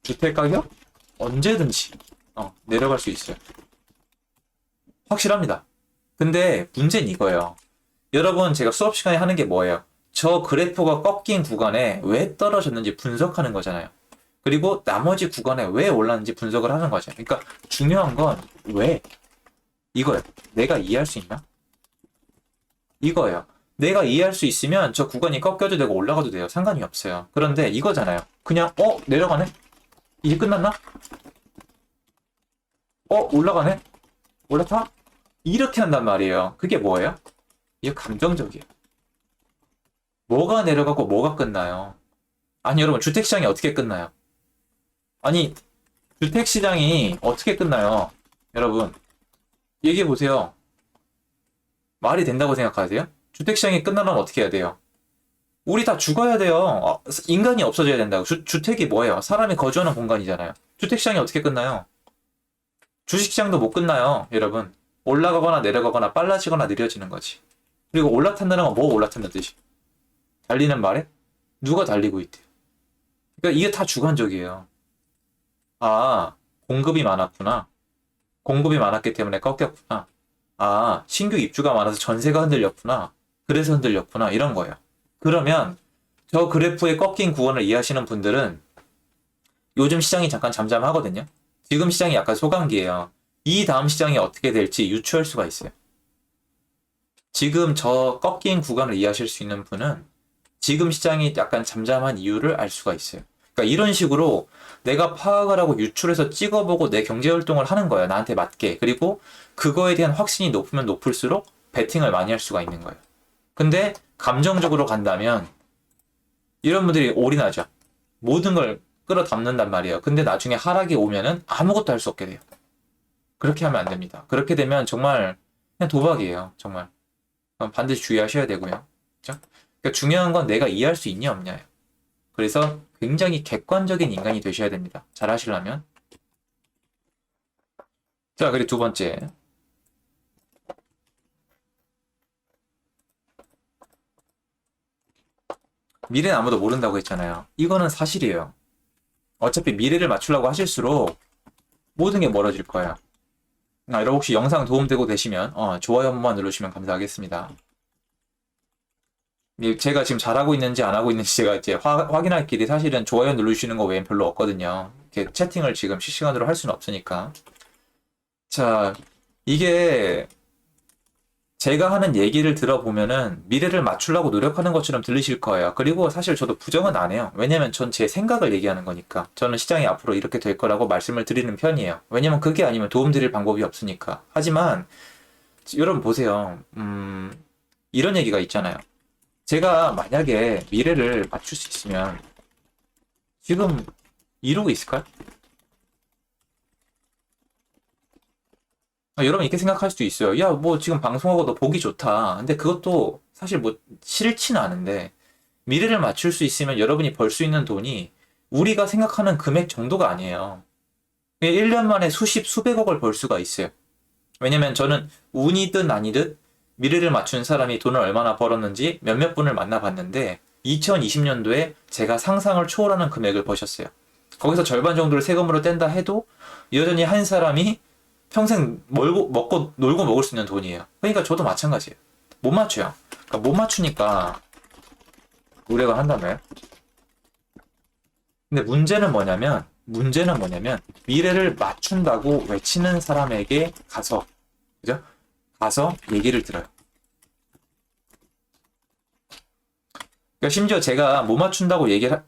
주택 가격 언제든지 내려갈 수 있어요. 확실합니다. 근데 문제는 이거예요. 여러분, 제가 수업 시간에 하는 게 뭐예요? 저 그래프가 꺾인 구간에 왜 떨어졌는지 분석하는 거잖아요. 그리고 나머지 구간에 왜 올랐는지 분석을 하는 거죠. 그러니까 중요한 건 왜? 이거예요. 내가 이해할 수 있나? 이거예요. 내가 이해할 수 있으면 저 구간이 꺾여도 되고 올라가도 돼요. 상관이 없어요. 그런데 이거잖아요. 그냥 내려가네? 이제 끝났나? 올라가네? 올라타? 이렇게 한단 말이에요. 그게 뭐예요? 이게 감정적이에요. 뭐가 내려가고 뭐가 끝나요? 아니, 여러분, 주택시장이 어떻게 끝나요? 아니, 주택시장이 어떻게 끝나요? 여러분, 얘기해보세요. 말이 된다고 생각하세요? 주택시장이 끝나려면 어떻게 해야 돼요? 우리 다 죽어야 돼요. 인간이 없어져야 된다고. 주택이 뭐예요? 사람이 거주하는 공간이잖아요. 주택시장이 어떻게 끝나요? 주식시장도 못 끝나요, 여러분. 올라가거나 내려가거나 빨라지거나 느려지는 거지. 그리고 올라탄다는 건 뭐 올라탄다는 뜻이? 달리는 말에? 누가 달리고 있대요. 그러니까 이게 다 주관적이에요. 공급이 많았구나. 공급이 많았기 때문에 꺾였구나. 신규 입주가 많아서 전세가 흔들렸구나. 그래서 흔들렸구나. 이런 거예요. 그러면 저 그래프의 꺾인 구간을 이해하시는 분들은 요즘 시장이 잠깐 잠잠하거든요. 지금 시장이 약간 소강기예요. 이 다음 시장이 어떻게 될지 유추할 수가 있어요. 지금 저 꺾인 구간을 이해하실 수 있는 분은 지금 시장이 약간 잠잠한 이유를 알 수가 있어요. 그러니까 이런 식으로 내가 파악을 하고 유출해서 찍어보고 내 경제활동을 하는 거예요. 나한테 맞게. 그리고 그거에 대한 확신이 높으면 높을수록 베팅을 많이 할 수가 있는 거예요. 근데 감정적으로 간다면 이런 분들이 올인하죠. 모든 걸 끌어담는단 말이에요. 근데 나중에 하락이 오면은 아무것도 할 수 없게 돼요. 그렇게 하면 안 됩니다. 그렇게 되면 정말 그냥 도박이에요. 정말. 반드시 주의하셔야 되고요. 그렇죠? 그러니까 중요한 건 내가 이해할 수 있냐 없냐예요. 그래서 굉장히 객관적인 인간이 되셔야 됩니다. 잘 하시려면. 자, 그리고 두 번째. 미래는 아무도 모른다고 했잖아요. 이거는 사실이에요. 어차피 미래를 맞추려고 하실수록 모든 게 멀어질 거예요. 여러분 혹시 영상 도움되고 계시면 좋아요 한 번만 누르시면 감사하겠습니다. 제가 지금 잘하고 있는지 안 하고 있는지 제가 이제 확인할 길이 사실은 좋아요 누르시는 거 외엔 별로 없거든요. 이렇게 채팅을 지금 실시간으로 할 수는 없으니까. 자, 이게 제가 하는 얘기를 들어보면은 미래를 맞추려고 노력하는 것처럼 들리실 거예요. 그리고 사실 저도 부정은 안 해요. 왜냐면 전 제 생각을 얘기하는 거니까. 저는 시장이 앞으로 이렇게 될 거라고 말씀을 드리는 편이에요. 왜냐면 그게 아니면 도움 드릴 방법이 없으니까. 하지만 여러분 보세요. 이런 얘기가 있잖아요. 제가 만약에 미래를 맞출 수 있으면 지금 이러고 있을까요? 여러분 이렇게 생각할 수도 있어요. 야, 뭐 지금 방송하고 너 보기 좋다. 근데 그것도 사실 뭐 싫지는 않은데 미래를 맞출 수 있으면 여러분이 벌 수 있는 돈이 우리가 생각하는 금액 정도가 아니에요. 1년 만에 수십, 수백억을 벌 수가 있어요. 왜냐면 저는 운이든 아니든 미래를 맞춘 사람이 돈을 얼마나 벌었는지 몇몇 분을 만나봤는데 2020년도에 제가 상상을 초월하는 금액을 버셨어요. 거기서 절반 정도를 세금으로 뗀다 해도 여전히 한 사람이 평생 먹고 놀고 먹을 수 있는 돈이에요. 그러니까 저도 마찬가지예요. 못 맞춰요. 그러니까 못 맞추니까 노력을 한다며요. 근데 문제는 뭐냐면 미래를 맞춘다고 외치는 사람에게 가서 그죠? 가서 얘기를 들어요. 그러니까 심지어 제가 못 맞춘다고 얘기를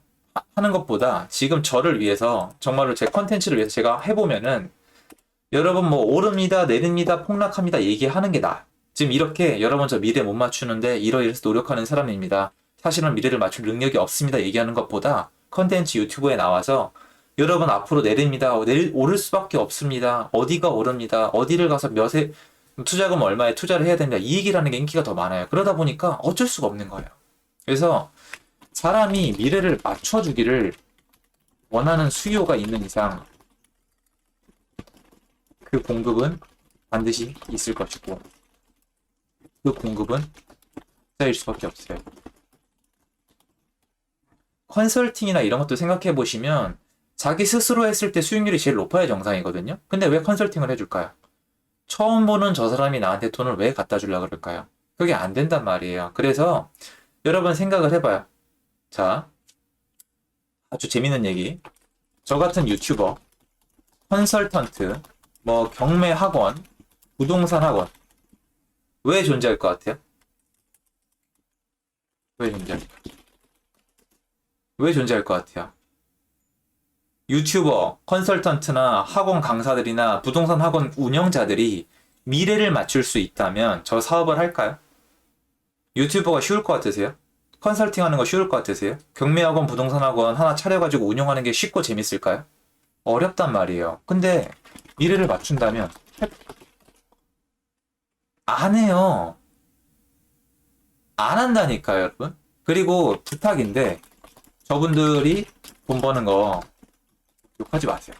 하는 것보다 지금 저를 위해서 정말로 제 컨텐츠를 위해서 제가 해보면은 여러분 뭐 오릅니다, 내립니다, 폭락합니다 얘기하는 게 나아. 지금 이렇게 여러분 저 미래 못 맞추는데 이러이러해서 노력하는 사람입니다. 사실은 미래를 맞출 능력이 없습니다 얘기하는 것보다 컨텐츠 유튜브에 나와서 여러분 앞으로 내립니다. 오를 수밖에 없습니다. 어디가 오릅니다. 어디를 가서 투자금 얼마에 투자를 해야 됩니다. 이 얘기를 하는 게 인기가 더 많아요. 그러다 보니까 어쩔 수가 없는 거예요. 그래서 사람이 미래를 맞춰주기를 원하는 수요가 있는 이상 그 공급은 반드시 있을 것이고 그 공급은 쌓일 수밖에 없어요. 컨설팅이나 이런 것도 생각해 보시면 자기 스스로 했을 때 수익률이 제일 높아야 정상이거든요. 근데 왜 컨설팅을 해줄까요? 처음 보는 저 사람이 나한테 돈을 왜 갖다 주려고 그럴까요? 그게 안 된단 말이에요. 그래서 여러분 생각을 해봐요. 자, 아주 재밌는 얘기. 저 같은 유튜버, 컨설턴트, 뭐 경매 학원, 부동산 학원 왜 존재할 것 같아요? 왜 존재할까? 왜 존재할 것 같아요? 유튜버, 컨설턴트나 학원 강사들이나 부동산 학원 운영자들이 미래를 맞출 수 있다면 저 사업을 할까요? 유튜버가 쉬울 것 같으세요? 컨설팅 하는 거 쉬울 것 같으세요? 경매학원, 부동산 학원 하나 차려가지고 운영하는 게 쉽고 재밌을까요? 어렵단 말이에요. 근데 미래를 맞춘다면 안 해요. 안 한다니까요, 여러분. 그리고 부탁인데 저분들이 돈 버는 거 욕하지 마세요.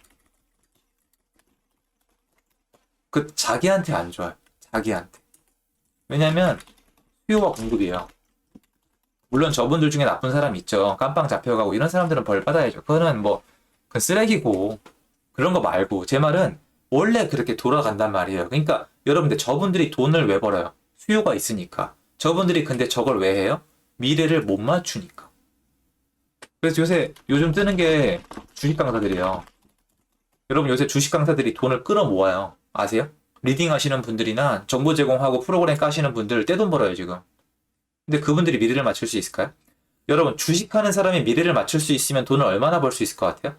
그 자기한테 안 좋아요. 자기한테. 왜냐면 수요와 공급이에요. 물론 저분들 중에 나쁜 사람이 있죠. 깜빵 잡혀가고 이런 사람들은 벌 받아야죠. 그거는 뭐 그 쓰레기고 그런 거 말고 제 말은 원래 그렇게 돌아간단 말이에요. 그러니까 여러분들 저분들이 돈을 왜 벌어요? 수요가 있으니까. 저분들이 근데 저걸 왜 해요? 미래를 못 맞추니까. 그래서 요즘 뜨는 게 주식 강사들이에요. 여러분 요새 주식 강사들이 돈을 끌어 모아요. 아세요? 리딩 하시는 분들이나 정보 제공하고 프로그램 까시는 분들 떼돈 벌어요, 지금. 근데 그분들이 미래를 맞출 수 있을까요? 여러분, 주식하는 사람이 미래를 맞출 수 있으면 돈을 얼마나 벌 수 있을 것 같아요?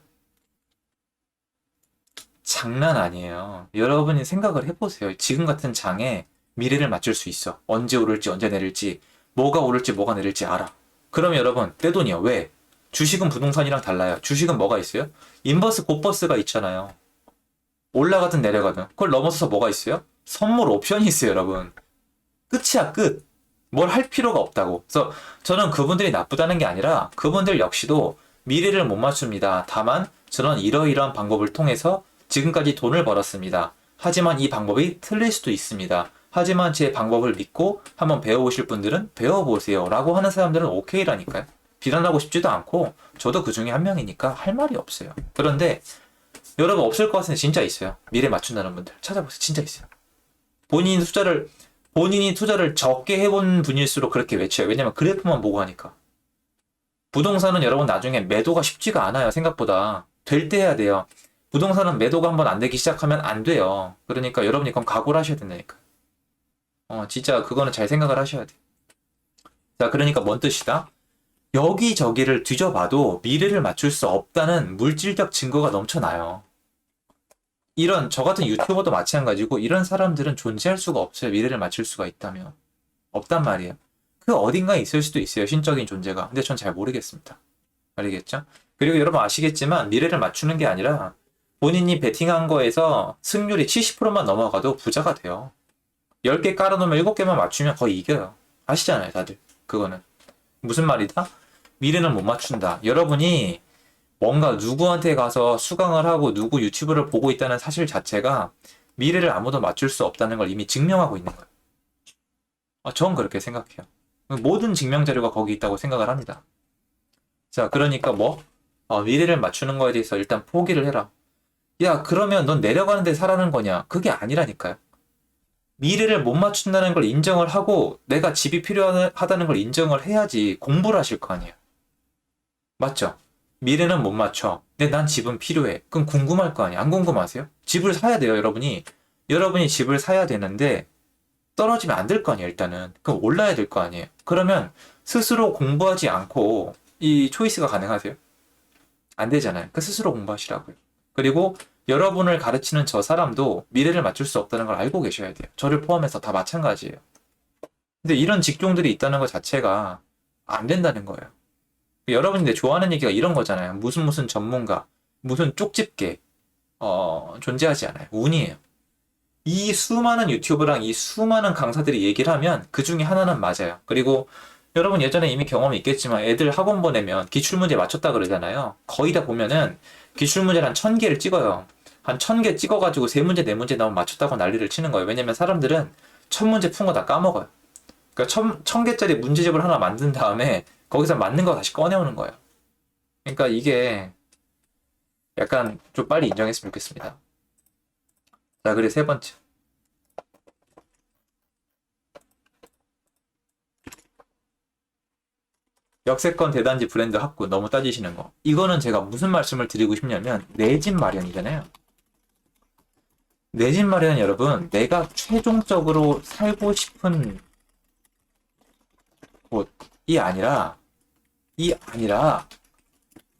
장난 아니에요. 여러분이 생각을 해보세요. 지금 같은 장에 미래를 맞출 수 있어. 언제 오를지, 언제 내릴지, 뭐가 오를지, 뭐가 내릴지 알아. 그러면 여러분, 떼돈이요. 왜? 주식은 부동산이랑 달라요. 주식은 뭐가 있어요? 인버스 곧버스가 있잖아요. 올라가든 내려가든. 그걸 넘어서서 뭐가 있어요? 선물 옵션이 있어요, 여러분. 끝이야, 끝. 뭘 할 필요가 없다고. 그래서 저는 그분들이 나쁘다는 게 아니라 그분들 역시도 미래를 못 맞춥니다. 다만 저는 이러이러한 방법을 통해서 지금까지 돈을 벌었습니다. 하지만 이 방법이 틀릴 수도 있습니다. 하지만 제 방법을 믿고 한번 배워보실 분들은 배워보세요. 라고 하는 사람들은 오케이라니까요. 비난하고 싶지도 않고 저도 그 중에 한 명이니까 할 말이 없어요. 그런데 여러분 없을 것 같은데 진짜 있어요. 미래 맞춘다는 분들 찾아보세요. 진짜 있어요. 본인이 투자를 적게 해본 분일수록 그렇게 외쳐요. 왜냐면 그래프만 보고 하니까. 부동산은 여러분 나중에 매도가 쉽지가 않아요. 생각보다. 될 때 해야 돼요. 부동산은 매도가 한번 안 되기 시작하면 안 돼요. 그러니까 여러분이 그럼 각오를 하셔야 된다니까. 진짜 그거는 잘 생각을 하셔야 돼요. 자, 그러니까 뭔 뜻이다? 여기저기를 뒤져봐도 미래를 맞출 수 없다는 물질적 증거가 넘쳐나요. 이런 저 같은 유튜버도 마찬가지고 이런 사람들은 존재할 수가 없어요. 미래를 맞출 수가 있다면. 없단 말이에요. 그 어딘가에 있을 수도 있어요. 신적인 존재가. 근데 전 잘 모르겠습니다. 알겠죠? 그리고 여러분 아시겠지만 미래를 맞추는 게 아니라 본인이 베팅한 거에서 승률이 70%만 넘어가도 부자가 돼요. 10개 깔아놓으면 7개만 맞추면 거의 이겨요. 아시잖아요, 다들. 그거는. 무슨 말이다? 미래는 못 맞춘다. 여러분이 뭔가 누구한테 가서 수강을 하고 누구 유튜브를 보고 있다는 사실 자체가 미래를 아무도 맞출 수 없다는 걸 이미 증명하고 있는 거예요. 전 그렇게 생각해요. 모든 증명 자료가 거기 있다고 생각을 합니다. 자, 그러니까 미래를 맞추는 거에 대해서 일단 포기를 해라. 야, 그러면 넌 내려가는 데 사라는 거냐? 그게 아니라니까요. 미래를 못 맞춘다는 걸 인정을 하고 내가 집이 필요하다는 걸 인정을 해야지 공부를 하실 거 아니에요. 맞죠? 미래는 못 맞춰. 근데 난 집은 필요해. 그럼 궁금할 거 아니야. 안 궁금하세요? 집을 사야 돼요, 여러분이. 여러분이 집을 사야 되는데 떨어지면 안 될 거 아니에요, 일단은. 그럼 올라야 될 거 아니에요. 그러면 스스로 공부하지 않고 이 초이스가 가능하세요? 안 되잖아요. 그 스스로 공부하시라고요. 그리고 여러분을 가르치는 저 사람도 미래를 맞출 수 없다는 걸 알고 계셔야 돼요. 저를 포함해서 다 마찬가지예요. 근데 이런 직종들이 있다는 것 자체가 안 된다는 거예요. 여러분이 좋아하는 얘기가 이런 거잖아요. 무슨 전문가, 무슨 쪽집게, 존재하지 않아요. 운이에요. 이 수많은 유튜브랑 이 수많은 강사들이 얘기를 하면 그 중에 하나는 맞아요. 그리고 여러분 예전에 이미 경험이 있겠지만 애들 학원 보내면 기출문제 맞췄다 그러잖아요. 거의 다 보면은 기출문제를 한 1000개를 찍어요. 한 1000개 찍어가지고 3문제, 4문제 나오면 맞췄다고 난리를 치는 거예요. 왜냐면 사람들은 1000문제 푼 거 다 까먹어요. 그러니까 1000개짜리 문제집을 하나 만든 다음에 거기서 맞는 거 다시 꺼내오는 거예요. 그러니까 이게 약간 좀 빨리 인정했으면 좋겠습니다. 자, 그리고 세 번째. 역세권 대단지 브랜드 합구 너무 따지시는 거. 이거는 제가 무슨 말씀을 드리고 싶냐면 내 집 마련이잖아요. 내 집 마련은 여러분 내가 최종적으로 살고 싶은 곳이 아니라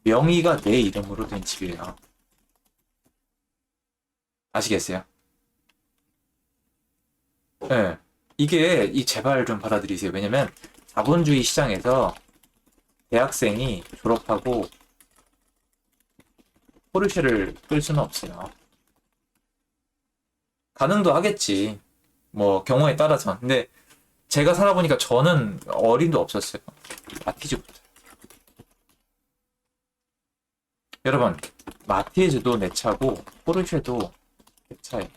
명의가 내 이름으로 된 집이에요. 아시겠어요? 예. 이 제발 좀 받아들이세요. 왜냐면 자본주의 시장에서 대학생이 졸업하고 포르쉐를 끌 수는 없어요. 가능도 하겠지. 뭐 경우에 따라서. 근데 제가 살아보니까 저는 어림도 없었어요. 마티즈부터. 여러분, 마티즈도 내 차고 포르쉐도 내 차예요.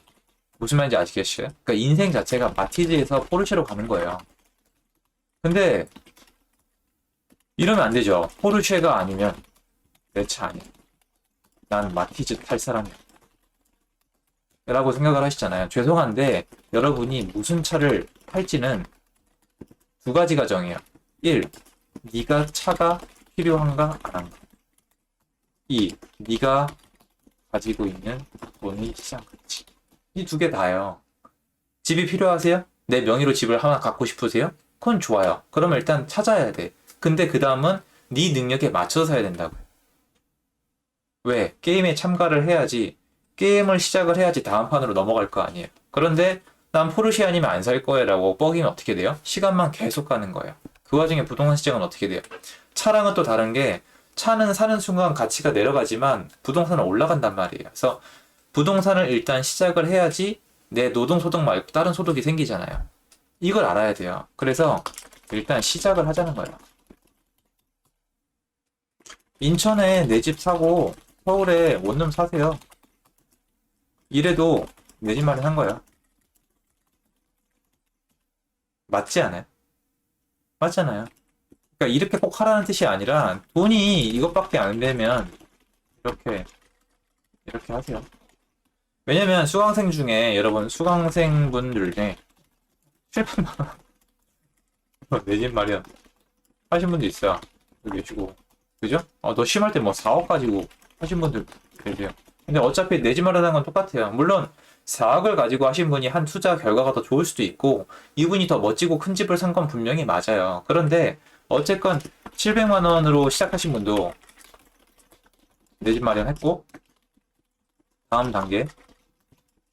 무슨 말인지 아시겠어요? 그러니까 인생 자체가 마티즈에서 포르쉐로 가는 거예요. 근데 이러면 안 되죠. 포르쉐가 아니면 내 차 아니야. 난 마티즈 탈 사람이야. 라고 생각을 하시잖아요. 죄송한데 여러분이 무슨 차를 탈지는 두 가지가 정해요. 1. 네가 차가 필요한가 안 한가. 2. 네가 가지고 있는 돈의 시장 가치. 이 두 개 다예요. 집이 필요하세요? 내 명의로 집을 하나 갖고 싶으세요? 그건 좋아요. 그러면 일단 찾아야 돼. 근데 그 다음은 네 능력에 맞춰서 사야 된다고요. 왜? 게임에 참가를 해야지, 게임을 시작을 해야지 다음 판으로 넘어갈 거 아니에요. 그런데 난 포르쉐 아니면 안 살 거야 라고 뻐기면 어떻게 돼요? 시간만 계속 가는 거예요. 그 와중에 부동산 시장은 어떻게 돼요? 차랑은 또 다른 게 차는 사는 순간 가치가 내려가지만 부동산은 올라간단 말이에요. 그래서 부동산을 일단 시작을 해야지 내 노동소득 말고 다른 소득이 생기잖아요. 이걸 알아야 돼요. 그래서 일단 시작을 하자는 거예요. 인천에 내 집 사고 서울에 원룸 사세요. 이래도 내 집 마련한 거예요. 맞지 않아요? 맞잖아요. 그러니까 이렇게 꼭 하라는 뜻이 아니라 돈이 이것밖에 안 되면 이렇게 하세요. 왜냐면 수강생 중에 여러분 수강생분들 중에 700만 원 내 집 마련 하신 분도 있어요. 여기 계시고 그죠? 너 심할 때 뭐 4억 가지고 하신 분들 계세요. 근데 어차피 내 집 마련한 건 똑같아요. 물론 4억을 가지고 하신 분이 한 투자 결과가 더 좋을 수도 있고 이분이 더 멋지고 큰 집을 산 건 분명히 맞아요. 그런데 어쨌건 700만 원으로 시작하신 분도 내 집 마련했고 다음 단계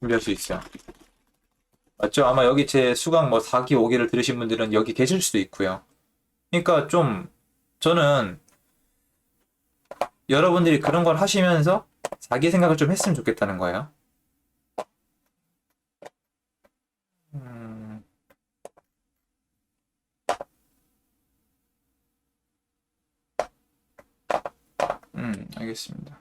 준비할 수 있어요. 맞죠? 아마 여기 제 수강 뭐 4기, 5기를 들으신 분들은 여기 계실 수도 있고요. 그러니까 좀 저는 여러분들이 그런 걸 하시면서 자기 생각을 좀 했으면 좋겠다는 거예요. 음, 알겠습니다.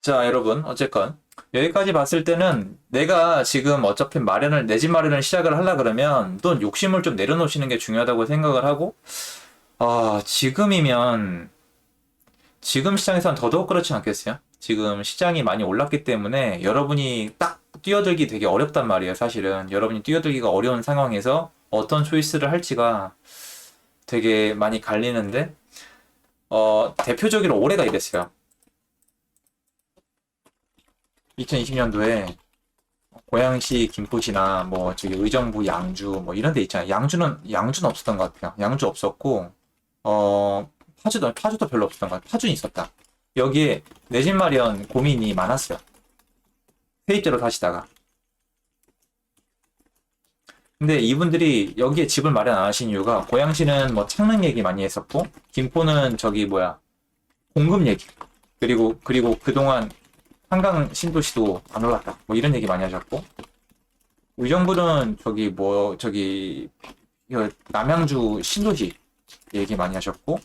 자, 여러분, 어쨌건 여기까지 봤을 때는 내가 지금 어차피 내 집 마련을 시작을 하려 그러면 또 욕심을 좀 내려놓으시는 게 중요하다고 생각을 하고, 지금이면 지금 시장에서는 더더욱 그렇지 않겠어요? 지금 시장이 많이 올랐기 때문에 여러분이 딱 뛰어들기 되게 어렵단 말이에요, 사실은. 여러분이 뛰어들기가 어려운 상황에서 어떤 초이스를 할지가 되게 많이 갈리는데, 대표적으로 올해가 이랬어요. 2020년도에 고양시, 김포시나 뭐 저기 의정부, 양주 뭐 이런 데 있잖아요. 양주는 없었던 것 같아요. 양주 없었고, 파주도 별로 없었던 것 같아요. 파주는 있었다. 여기에 내 집 마련 고민이 많았어요. 세입자로 사시다가. 근데 이분들이 여기에 집을 마련 안 하신 이유가 고양시는 뭐 창릉 얘기 많이 했었고, 김포는 저기 뭐야 공급 얘기, 그리고 그동안 한강 신도시도 안 올랐다 뭐 이런 얘기 많이 하셨고, 의정부는 저기 남양주 신도시 얘기 많이 하셨고,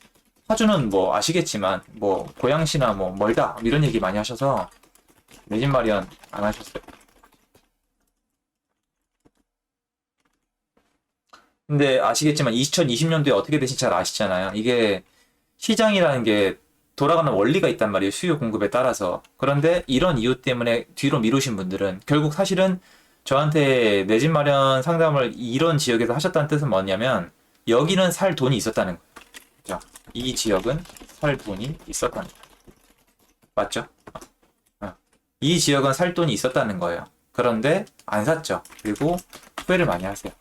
파주는 뭐 아시겠지만 뭐 고양시나 뭐 멀다 이런 얘기 많이 하셔서 내 집 마련 안 하셨어요. 근데 아시겠지만 2020년도에 어떻게 되신지 잘 아시잖아요. 이게 시장이라는 게 돌아가는 원리가 있단 말이에요. 수요 공급에 따라서. 그런데 이런 이유 때문에 뒤로 미루신 분들은 결국 사실은 저한테 내 집 마련 상담을 이런 지역에서 하셨다는 뜻은 뭐냐면 여기는 살 돈이 있었다는 거예요. 자, 이 지역은 살 돈이 있었다는 거예요. 맞죠? 이 지역은 살 돈이 있었다는 거예요. 그런데 안 샀죠. 그리고 후회를 많이 하세요.